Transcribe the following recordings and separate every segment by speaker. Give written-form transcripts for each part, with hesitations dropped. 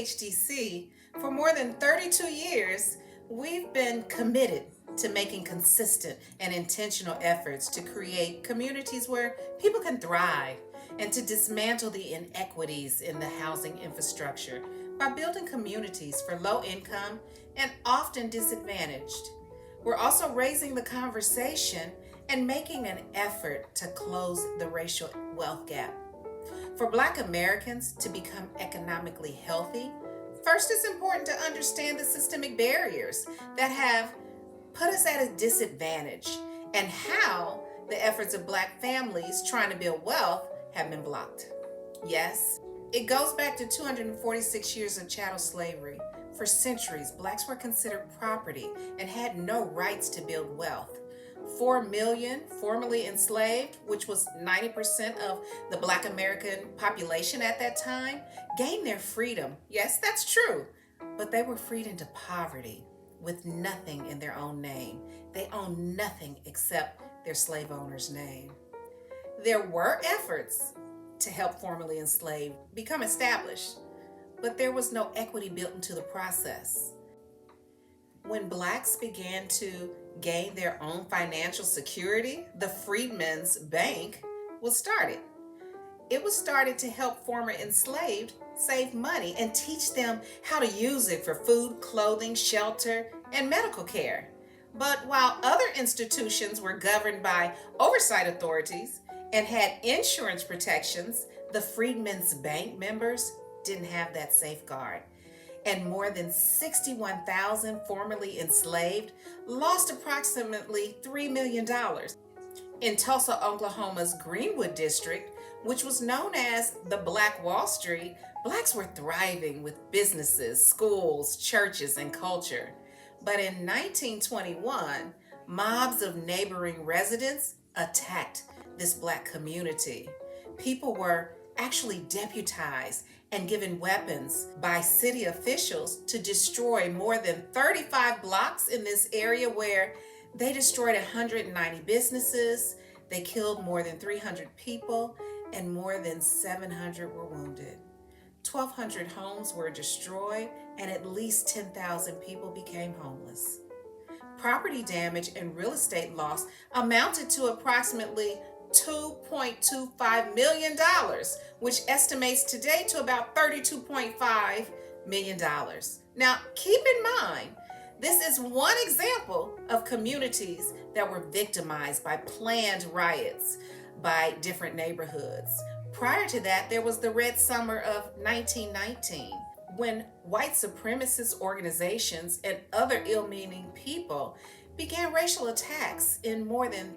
Speaker 1: CHDC, for more than 32 years, we've been committed to making consistent and intentional efforts to create communities where people can thrive and to dismantle the inequities in the housing infrastructure by building communities for low income and often disadvantaged. We're also raising the conversation and making an effort to close the racial wealth gap. For Black Americans to become economically healthy, first it's important to understand the systemic barriers that have put us at a disadvantage and how the efforts of Black families trying to build wealth have been blocked. Yes, it goes back to 246 years of chattel slavery. For centuries, Blacks were considered property and had no rights to build wealth. 4 million formerly enslaved, which was 90% of the Black American population at that time, gained their freedom. Yes, that's true. But they were freed into poverty with nothing in their own name. They owned nothing except their slave owner's name. There were efforts to help formerly enslaved become established, but there was no equity built into the process. When Blacks began to gain their own financial security, the Freedmen's Bank was started. It was started to help former enslaved save money and teach them how to use it for food, clothing, shelter, and medical care. But while other institutions were governed by oversight authorities and had insurance protections, the Freedmen's Bank members didn't have that safeguard. And more than 61,000 formerly enslaved lost approximately $3 million. In Tulsa, Oklahoma's Greenwood district, which was known as the Black Wall Street, Blacks were thriving with businesses, schools, churches, and culture. But in 1921, mobs of neighboring residents attacked this Black community. People were actually deputized and given weapons by city officials to destroy more than 35 blocks in this area, where they destroyed 190 businesses, they killed more than 300 people, and more than 700 were wounded. 1,200 homes were destroyed, and at least 10,000 people became homeless. Property damage and real estate loss amounted to approximately $2.25 million, which estimates today to about $32.5 million. Now, keep in mind, this is one example of communities that were victimized by planned riots by different neighborhoods. Prior to that, there was the Red Summer of 1919, when white supremacist organizations and other ill-meaning people began racial attacks in more than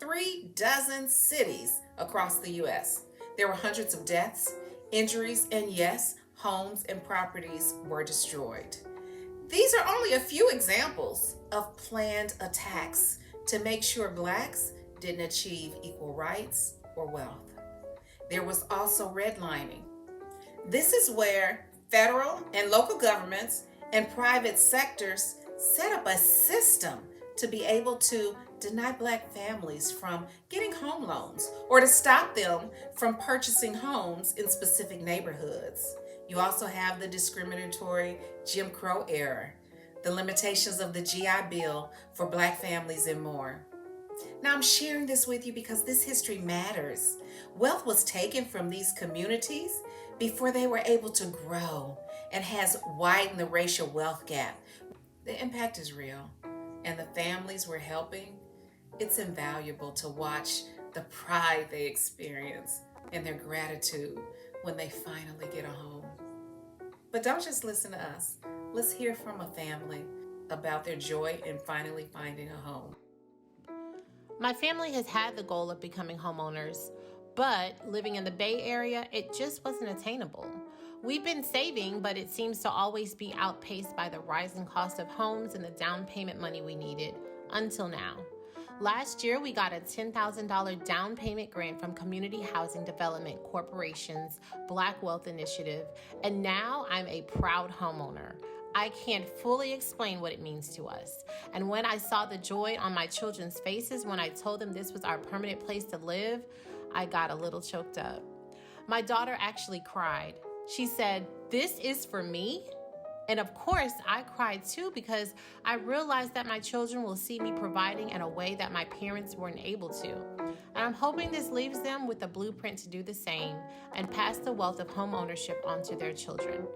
Speaker 1: 36 cities across the U.S. There were hundreds of deaths, injuries, and yes, homes and properties were destroyed. These are only a few examples of planned attacks to make sure Blacks didn't achieve equal rights or wealth. There was also redlining. This is where federal and local governments and private sectors set up a system to be able to deny Black families from getting home loans or to stop them from purchasing homes in specific neighborhoods. You also have the discriminatory Jim Crow era, the limitations of the GI Bill for Black families, and more. Now, I'm sharing this with you because this history matters. Wealth was taken from these communities before they were able to grow and has widened the racial wealth gap. The impact is real, and the families we're helping, it's invaluable to watch the pride they experience and their gratitude when they finally get a home. But don't just listen to us. Let's hear from a family about their joy in finally finding a home.
Speaker 2: My family has had the goal of becoming homeowners, but living in the Bay Area, it just wasn't attainable. We've been saving, but it seems to always be outpaced by the rising cost of homes and the down payment money we needed, until now. Last year, we got a $10,000 down payment grant from Community Housing Development Corporation's Black Wealth Initiative, and now I'm a proud homeowner. I can't fully explain what it means to us. And when I saw the joy on my children's faces when I told them this was our permanent place to live, I got a little choked up. My daughter actually cried. She said, "This is for me?" And of course, I cried too because I realized that my children will see me providing in a way that my parents weren't able to. And I'm hoping this leaves them with a blueprint to do the same and pass the wealth of home ownership onto their children.